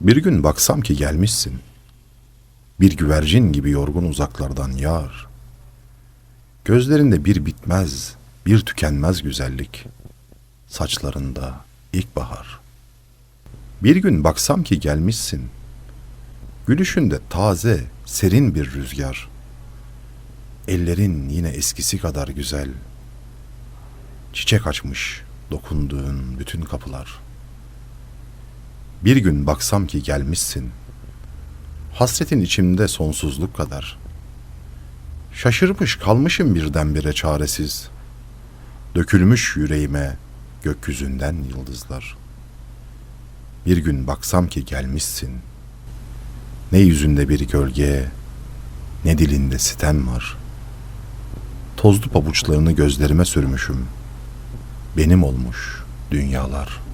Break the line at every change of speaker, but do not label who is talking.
Bir gün baksam ki gelmişsin, bir güvercin gibi yorgun uzaklardan yağar. Gözlerinde bir bitmez, bir tükenmez güzellik, saçlarında ilkbahar. Bir gün baksam ki gelmişsin, gülüşünde taze, serin bir rüzgar. Ellerin yine eskisi kadar güzel, çiçek açmış dokunduğun bütün kapılar. Bir gün baksam ki gelmişsin, hasretin içimde sonsuzluk kadar. Şaşırmış kalmışım birdenbire çaresiz, dökülmüş yüreğime gökyüzünden yıldızlar. Bir gün baksam ki gelmişsin, ne yüzünde bir gölge, ne dilinde sitem var. Tozlu pabuçlarını gözlerime sürmüşüm, benim olmuş dünyalar.